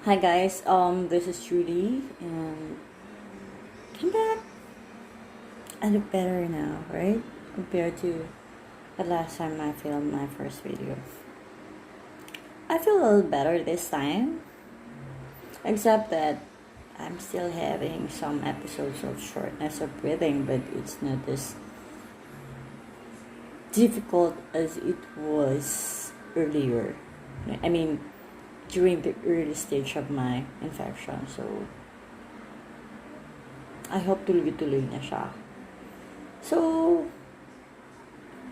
Hi guys, this is Julie and I'm back. I look better now, right? Compared to the last time I filmed my first video. I feel a little better this time, except that I'm still having some episodes of shortness of breathing, but it's not as difficult as it was earlier. I mean, during the early stage of my infection. So, I hope tuloy-tuloy na siya. So,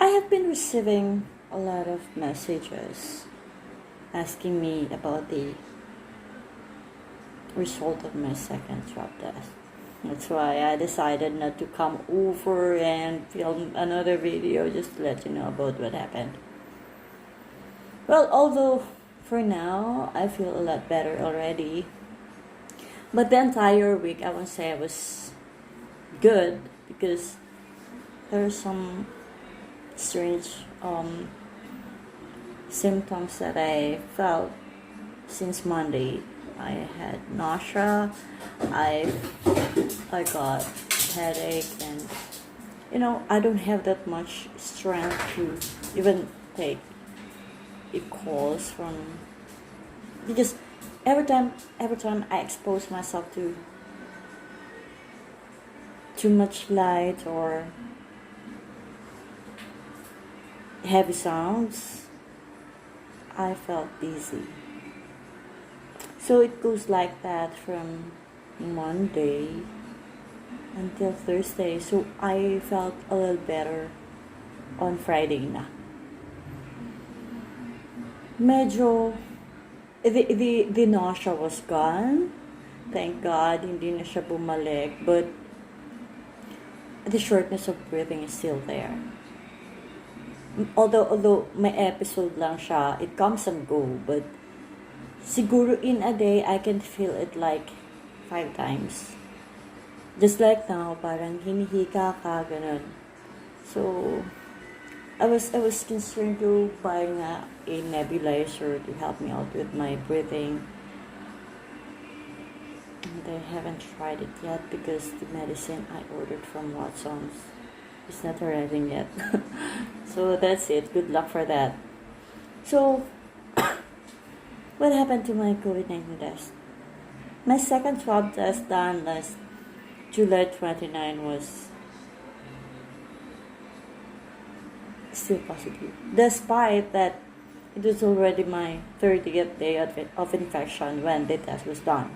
I have been receiving a lot of messages asking me about the result of my second swab test. That's why I decided not to come over and film another video just to let you know about what happened. Well, although for now I feel a lot better already, but the entire week I won't say I was good because there are some strange symptoms that I felt since Monday. I had nausea, I got headache, and I don't have that much strength to even take calls from, because every time I expose myself to too much light or heavy sounds, I felt dizzy. So it goes like that from Monday until Thursday. So I felt a little better on Friday na. Medyo, the nausea was gone. Thank God, hindi na siya bumalik. But the shortness of breathing is still there. Although may episode lang siya, it comes and go. But siguro in a day, I can feel it like 5 times. Just like now, parang hinihika ka, ganun. So, I was concerned to buy a nebulizer to help me out with my breathing. And I haven't tried it yet because the medicine I ordered from Watson's is not arriving yet. So that's it. Good luck for that. So, what happened to my Covid-19 test? My second swab test done last July 29 was still positive. Despite that it was already my 30th day of infection when the test was done.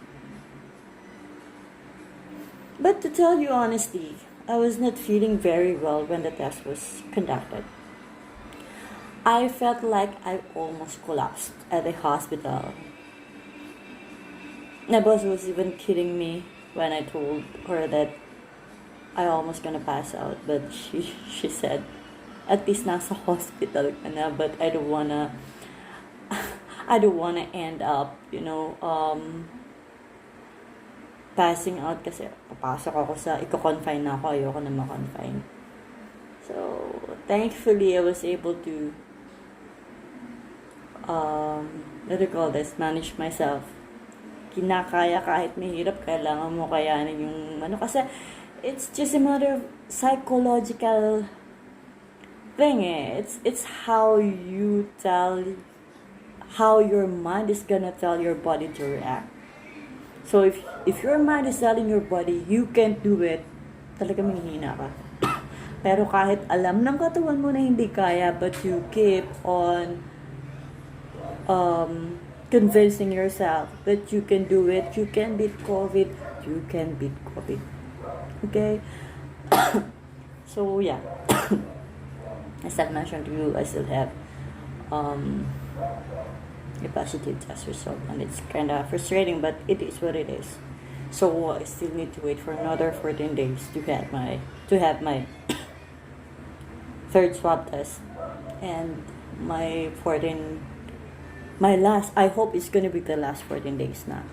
But to tell you honestly, I was not feeling very well when the test was conducted. I felt like I almost collapsed at the hospital. My boss was even kidding me when I told her that I almost gonna pass out, but she said, at least nasa hospital ka na, but I don't wanna end up, passing out kasi papasok ako sa, iko-confine na ako, ayoko na ma-confine. So, thankfully, I was able to what do you call this, manage myself. Kinakaya kahit mahirap, kailangan mo kayanin yung kasi it's just a matter of psychological thing it's how your mind is gonna tell your body to react. So if your mind is telling your body you can't do it, talaga mahihina ka. Pero kahit alam ng katawan mo na hindi kaya, but you keep on convincing yourself that you can do it, you can beat COVID. Okay? So yeah. As I mentioned to you, I still have a positive test result, and it's kind of frustrating, but it is what it is. So I still need to wait for another 14 days to have my third swab test, and my last, I hope it's gonna be the last 14 days now.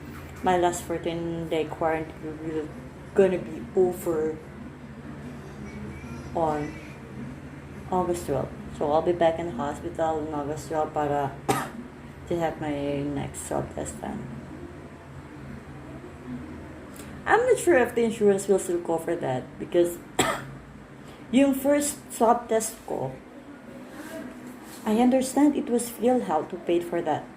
My last 14-day quarantine will gonna be over on August 12th. So I'll be back in the hospital on August 12th para to have my next swab test done. I'm not sure if the insurance will still cover that because yung first swab test ko, I understand it was PhilHealth who paid for that.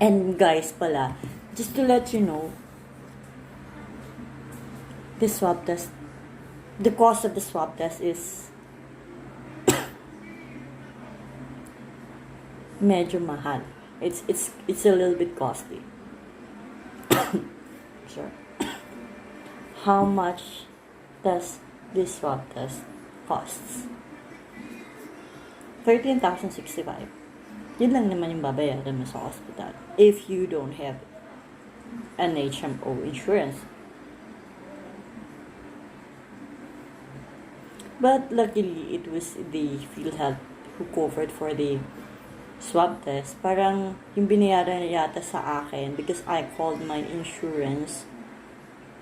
And guys pala, just to let you know, the swab test, the cost of the swab test is medyo mahal. It's a little bit costly. Sure. How much does this swab test costs? 13,065. Yun lang naman yung babayaran mo sa hospital if you don't have an HMO insurance. But luckily, it was the PhilHealth who covered for the swab test. Parang yung binayaran yata sa akin because I called my insurance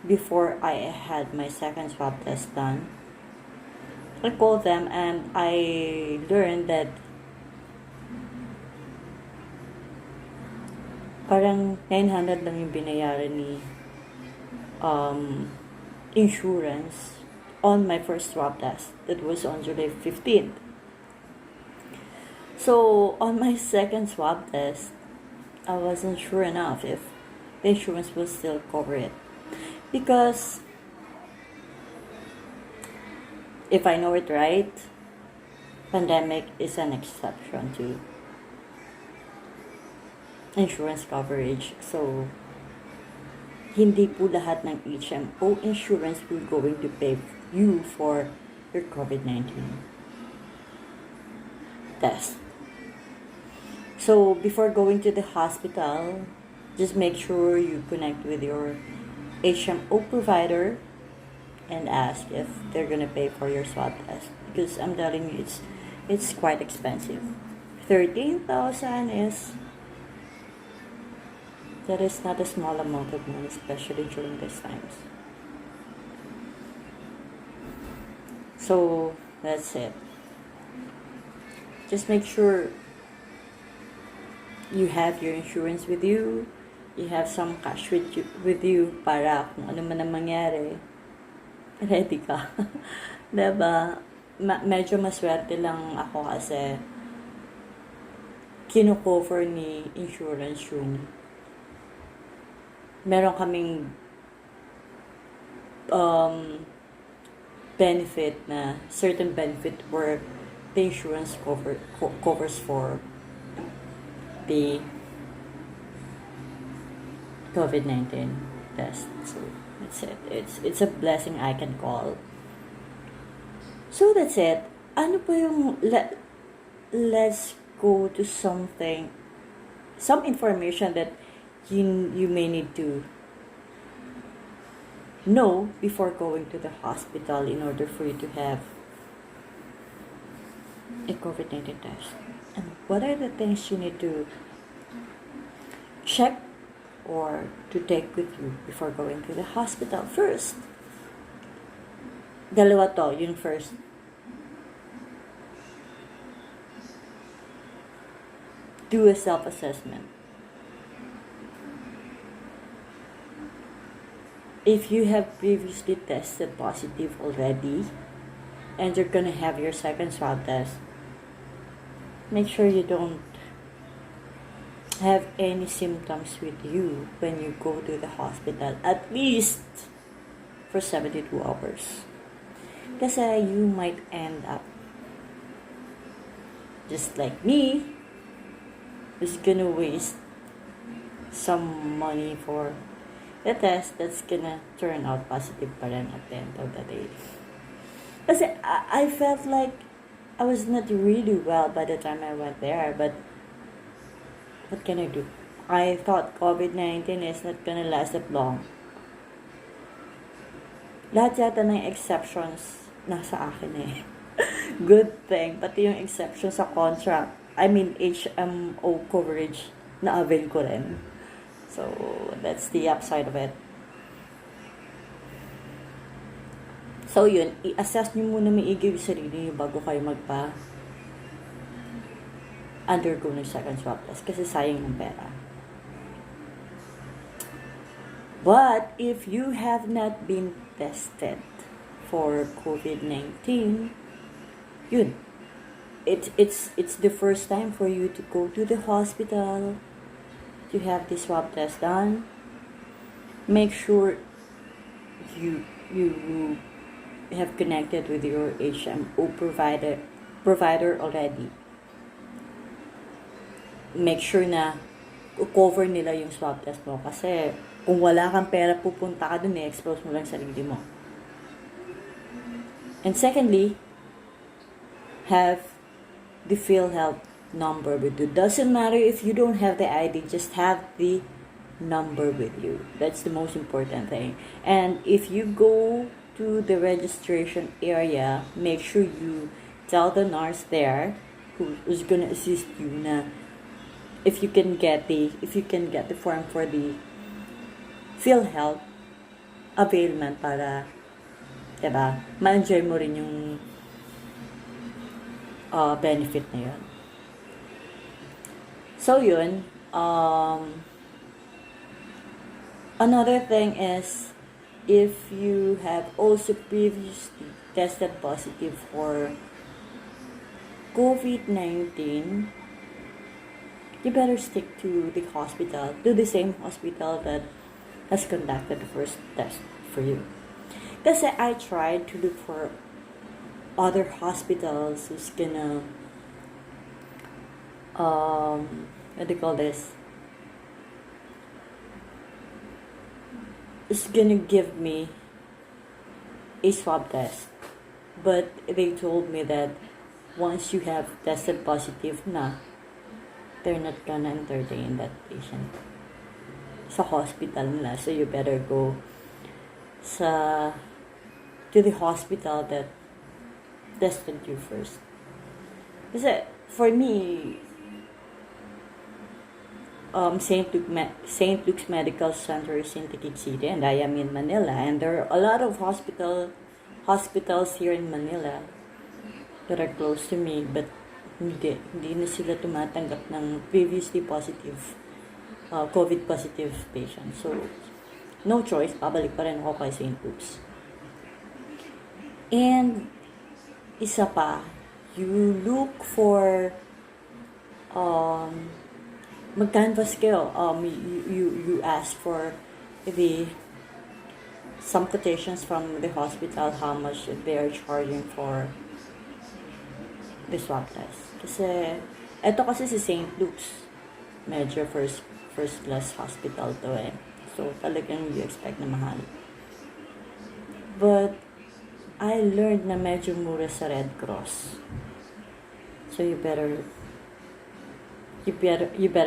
before I had my second swab test done. I called them and I learned that parang 900 lang yung binayaran ni insurance on my first swab test. That was on July 15th. So, on my second swab test, I wasn't sure enough if the insurance will still cover it. Because, if I know it right, pandemic is an exception to insurance coverage. So, hindi po lahat ng HMO insurance will going to pay you for your COVID-19 test. So, before going to the hospital, just make sure you connect with your HMO provider and ask if they're gonna pay for your swab test. Because I'm telling you, it's quite expensive. 13,000 that is not a small amount of money, especially during these times. So, that's it. Just make sure you have your insurance with you, you have some cash with you para kung ano man ang mangyari, ready ka. Diba? Medyo maswerte lang ako kasi kino-cover ni insurance yung meron kaming benefit na certain benefit where the insurance covers for the COVID-19 test. So that's it. It's a blessing I can call. So that's it. Ano po yung let's go to some information that you may need to know before going to the hospital in order for you to have a COVID-19 test. And what are the things you need to check or to take with you before going to the hospital? First, dalawa to, yung first. Do a self-assessment. If you have previously tested positive already and you're gonna have your second swab test, make sure you don't have any symptoms with you when you go to the hospital, at least for 72 hours. Kasi you might end up just like me, who's gonna waste some money for the test that's gonna turn out positive pa rin at the end of the day. Kasi I felt like I was not really well by the time I went there, but what can I do? I thought COVID-19 is not gonna last that long. Lahat yata ng exceptions nasa akin eh. Good thing, pati yung exception sa contract, I mean HMO coverage, na-avail ko rin. So, that's the upside of it. So, yun, i-assess nyo muna maigi yung sarili nyo bago kayo undergo ng second swab test kasi sayang ng pera. But if you have not been tested for COVID-19, yun, it's the first time for you to go to the hospital to have the swab test done. Make sure you have connected with your HMO provider already. Make sure na cover nila yung swab test mo, kasi kung wala kang pera, pupunta ka dun, expose mo lang sarili mo. And secondly, have the PhilHealth number with you. Doesn't matter if you don't have the ID, just have the number with you. That's the most important thing. And if you go to the registration area, make sure you tell the nurse there who's gonna assist you na if you can get the form for the PhilHealth availment para, diba, ma-enjoy mo rin yung benefit na yun. So yun, another thing is, if you have also previously tested positive for COVID-19, you better stick to the hospital, to the same hospital that has conducted the first test for you. Kasi I tried to look for other hospitals who's gonna, what do you call this? It's gonna give me a swab test. But they told me that once you have tested positive na, they're not gonna entertain that patient sa hospital nila. So you better go to the hospital that tested you first. Kasi for me, St. Luke's Medical Center is in Taguig City, and I am in Manila, and there are a lot of hospitals here in Manila that are close to me, but hindi na sila tumatanggap ng previously positive COVID positive patients. So no choice, pabalik pa rin ako kay St. Luke's. And isa pa, you look for mag-canvas kayo. You ask for some quotations from the hospital, how much they are charging for the swab test. Kasi eto kasi si St. Luke's, medyo first class hospital to eh. So talagang you expect na mahal. But I learned na medyo mura sa Red Cross. So you better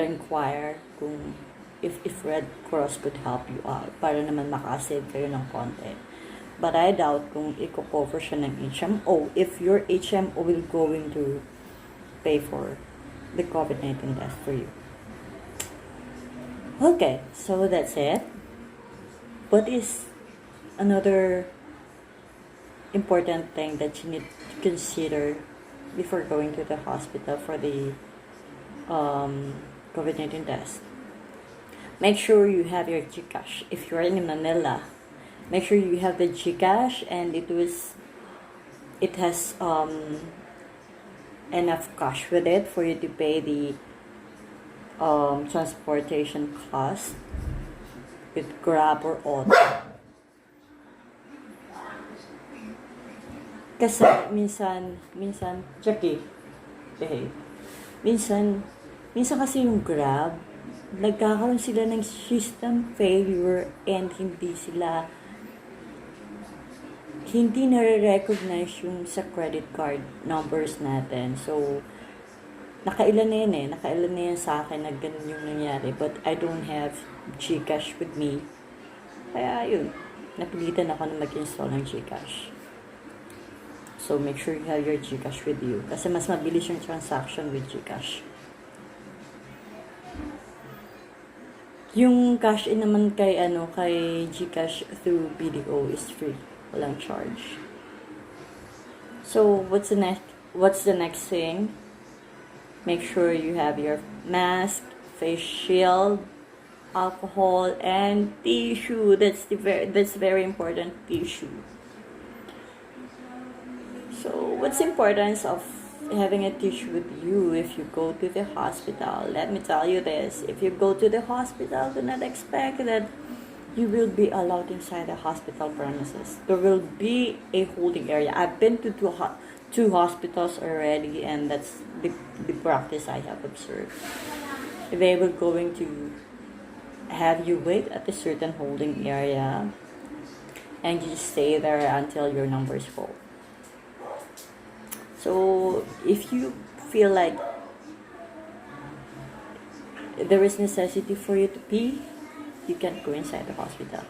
inquire kung if Red Cross could help you out para naman makasave kayo ng konti. But I doubt kung i-cover siya ng HMO if your HMO will going to pay for the COVID-19 test for you. Okay, so that's it. What is another important thing that you need to consider before going to the hospital for the COVID-19 test? Make sure you have your GCash. If you're in Manila, make sure you have the GCash and it has enough cash with it for you to pay the transportation cost with Grab or Auto. Kasi minsan Jackie, minsan kasi yung Grab, nagkakaroon sila ng system failure and hindi nare-recognize yung sa credit card numbers natin. So nakailan na yan sa akin na ganun yung nangyari, but I don't have GCash with me. Kaya yun, napilitan ako na mag-install ng GCash. So make sure you have your GCash with you kasi mas mabilis yung transaction with GCash. Yung cash in naman kay GCash through BDO is free, walang charge. So what's the next thing? Make sure you have your mask, face shield, alcohol, and tissue. That's very important, tissue. So what's the importance of having a tissue with you if you go to the hospital? Let me tell you this. If you go to the hospital, do not expect that you will be allowed inside the hospital premises. There will be a holding area. I've been to two hospitals already, and that's the practice I have observed. They were going to have you wait at a certain holding area, and you just stay there until your number is full. So if you feel like there is necessity for you to pee, you can't go inside the hospital.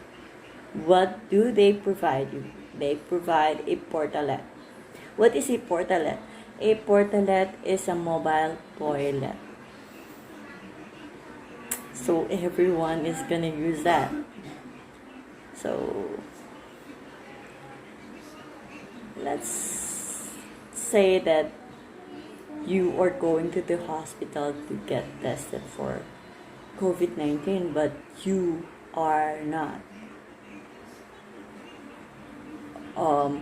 What do they provide you? They provide a portalet. What is a portalet? A portalet is a mobile toilet. So everyone is gonna use that. So let's say that you are going to the hospital to get tested for COVID-19, but you are not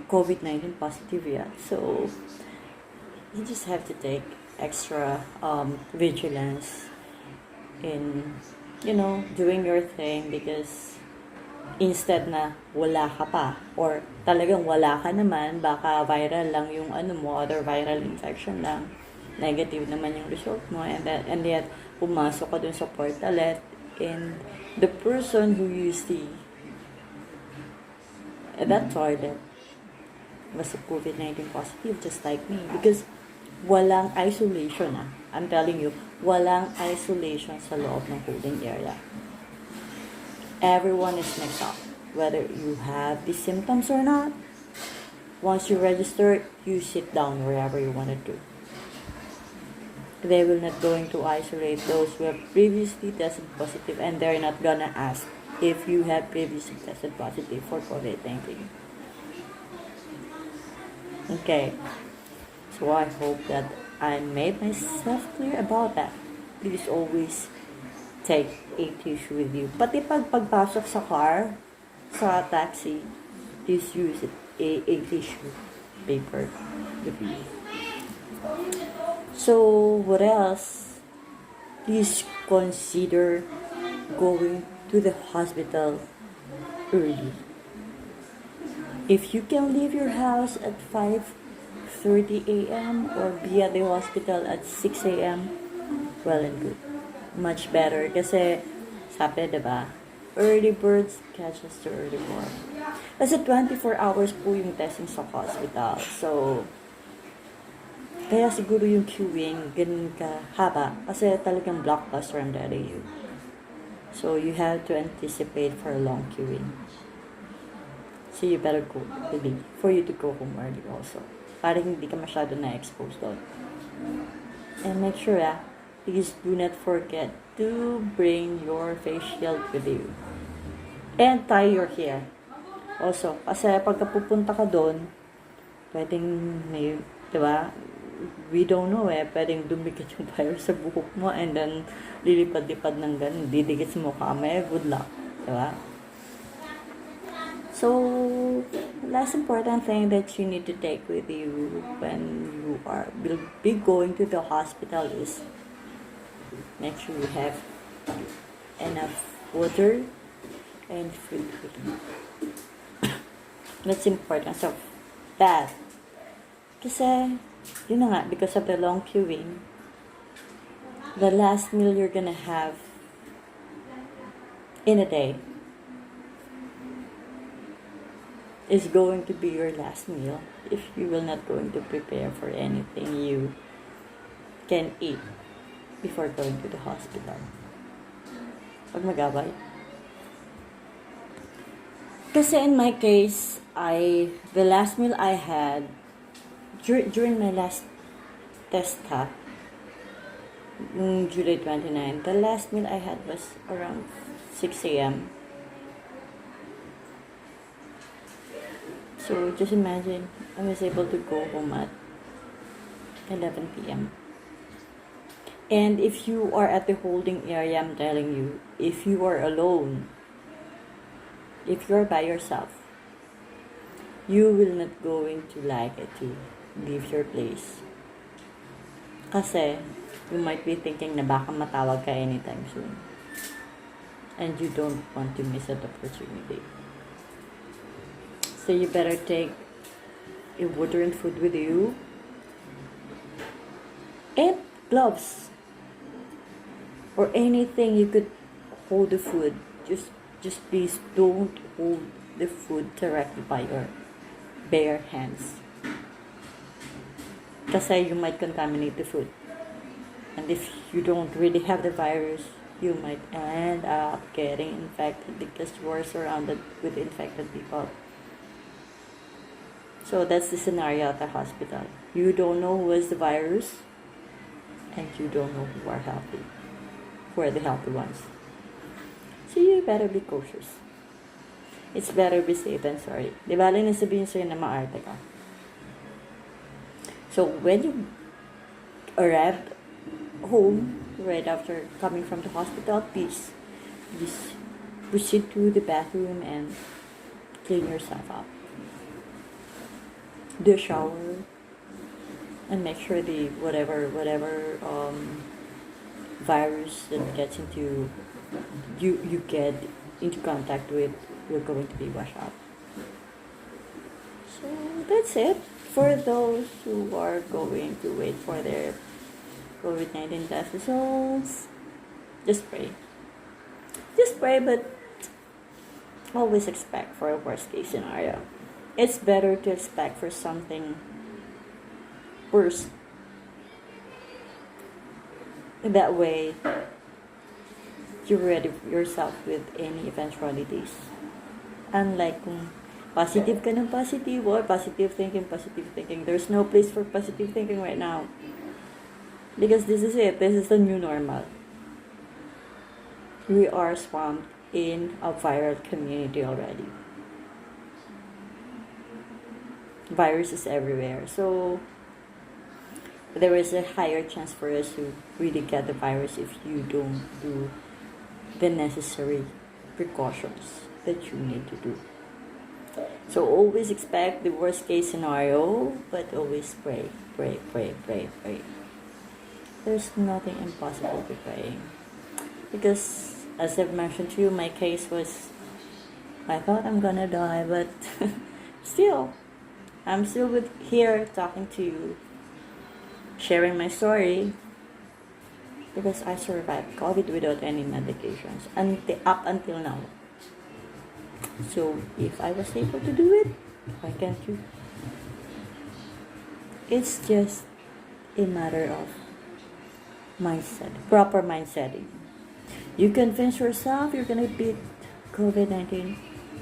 COVID-19 positive yet. So you just have to take extra vigilance in, doing your thing, because instead na wala ka pa or talagang wala ka naman, baka viral lang yung other viral infection lang, negative naman yung result mo, and yet pumasok ka dun sa portalet, and the person who used that toilet was a COVID-19 positive, just like me, because walang isolation. I'm telling you, walang isolation sa loob ng holding area. Everyone is mixed up, whether you have the symptoms or not. Once you register, you sit down wherever you want to do. They will not going to isolate those who have previously tested positive, and they're not gonna ask if you have previously tested positive for COVID-19. Okay, so I hope that I made myself clear about that. Please always take a tissue with you. Pati pagpasok sa car, sa taxi, please use a tissue paper with you. So what else? Please consider going to the hospital early. If you can leave your house at 5:30 a.m. or be at the hospital at 6 a.m., well and good. Much better. Kasi, sabi, diba? Early birds catches the early worm. Kasi 24 hours po yung testing sa hospital. So, kaya siguro yung queuing ganun kahaba. Kasi talagang blockbuster ang dali you. So, you have to anticipate for a long queuing. So, you better go early for you to go home early also. Para hindi ka masyado na-expose doon. And make sure, please do not forget to bring your face shield with you. And tie your hair. Also, kasi pagka pupunta ka doon, pwedeng may, diba? We don't know pwedeng dumikit yung virus sa buhok mo, and then lilipad-lipad ng ganun, didikit sa mukha mo, good luck, diba? So, last important thing that you need to take with you when you will be going to the hospital is make sure you have enough water and food with you. That's important of that. Kasi, yun na nga, because of the long queuing, the last meal you're gonna have in a day is going to be your last meal if you will not going to prepare for anything you can eat before going to the hospital. Pag magabay. Kasi in my case, the last meal I had during my last test July 29, the last meal I had was around 6 a.m. So just imagine, I was able to go home at 11 p.m. And if you are at the holding area, I'm telling you, if you are alone, if you're by yourself, you will not going to like it to leave your place. Kasi, you might be thinking na baka matawag ka anytime soon. And you don't want to miss that opportunity. So you better take a water and food with you. And gloves. Or anything you could hold the food. Just please don't hold the food directly by your bare hands. Kasi you might contaminate the food. And if you don't really have the virus, you might end up getting infected because you are surrounded with infected people. So that's the scenario at the hospital. You don't know who has the virus, and you don't know who are healthy. Who are the healthy ones. So you better be cautious. It's better be safe than sorry. Di ba na sabihin sa'yo na maarte ka? So when you arrive home, right after coming from the hospital, please just proceed to the bathroom and clean yourself up. Do a shower and make sure the whatever virus that gets into you get into contact with, you're going to be washed out. So that's it. For those who are going to wait for their COVID-19 test results, just pray. Just pray, but always expect for a worst case scenario. It's better to expect for something worse. That way, you're ready yourself with any eventualities. Unlike kung positive ka ng positive or positive thinking, there's no place for positive thinking right now. Because this is it. This is the new normal. We are swamped in a viral community already. Virus is everywhere. So, there is a higher chance for us to really get the virus if you don't do the necessary precautions that you need to do. So, always expect the worst case scenario, but always pray. There's nothing impossible with praying. Because, as I've mentioned to you, my case was, I thought I'm gonna die, but still, I'm still here talking to you, sharing my story, because I survived COVID without any medications, up until now. So, if I was able to do it, why can't you? It's just a matter of mindset, proper mindset. You convince yourself you're gonna beat COVID-19,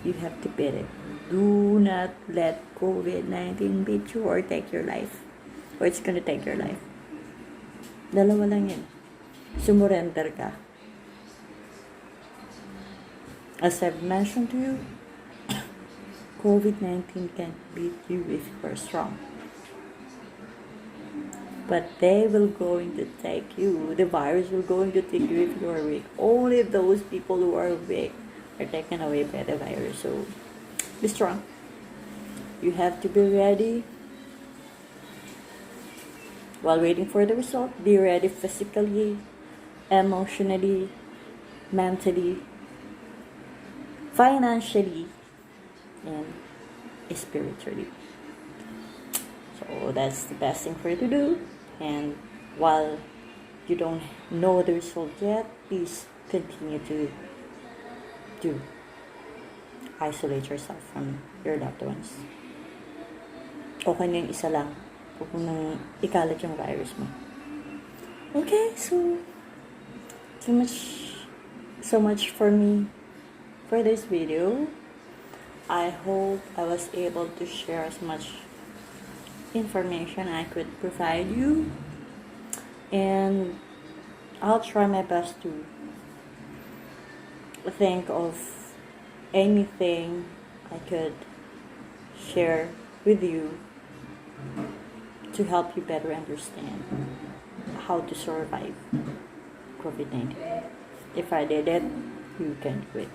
you have to beat it. Do not let COVID-19 beat you or take your life. Or it's gonna take your life. Dalawa lang yun. Sumurrender ka. As I've mentioned to you, COVID-19 can't beat you if you're strong. But they will going to take you. The virus will going to take you if you are weak. Only those people who are weak are taken away by the virus. So, be strong. You have to be ready. While waiting for the result, be ready physically, emotionally, mentally, financially, and spiritually. So that's the best thing for you to do. And while you don't know the result yet, please continue to isolate yourself from your loved ones. Okay na yung isa lang. Huwag mo nang ikalat yung virus mo. Okay, so much for me for this video. I hope I was able to share as much information I could provide you, and I'll try my best to think of anything I could share with you to help you better understand how to survive COVID-19. If I did it, you can do it.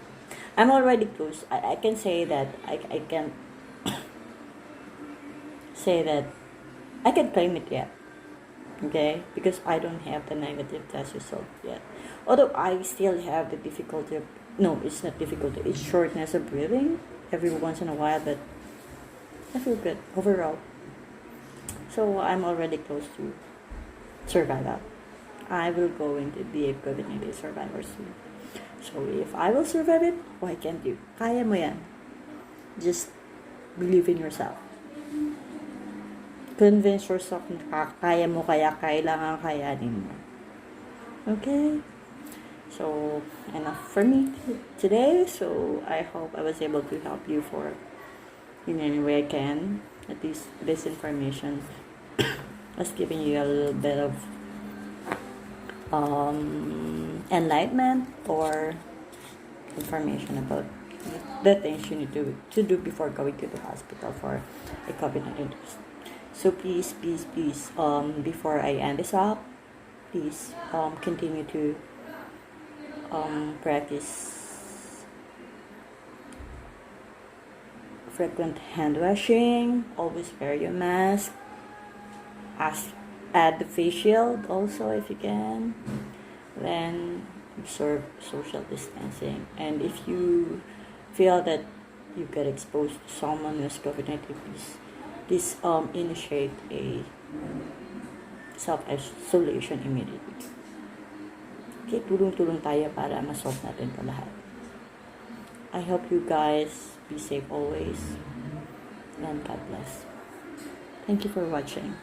I'm already close. I can say that I can say that I can claim it yet. Okay? Because I don't have the negative test result yet. Although I still have the difficulty of, no, it's not difficulty, it's shortness of breathing every once in a while, but I feel good overall. So I'm already close to survival. I will going to be a COVID-19 survivor soon. So if I will survive it, why can't you? Kaya mo yan. Just believe in yourself. Convince yourself na kaya mo, kaya kailangan kayanin mo. Okay? So, enough for me today. So, I hope I was able to help you for in any way I can. At least this information was giving you a little bit of enlightenment or information about the things you need to do before going to the hospital for a COVID-19 test. So please, before I end this up, please continue to practice frequent hand washing, always wear your mask, add the face shield also if you can, then observe social distancing. And if you feel that you get exposed to someone who's COVID-19, please initiate a self-isolation immediately. Okay, tulong-tulong tayo para ma-solve natin ito lahat. I hope you guys be safe always, and God bless. Thank you for watching.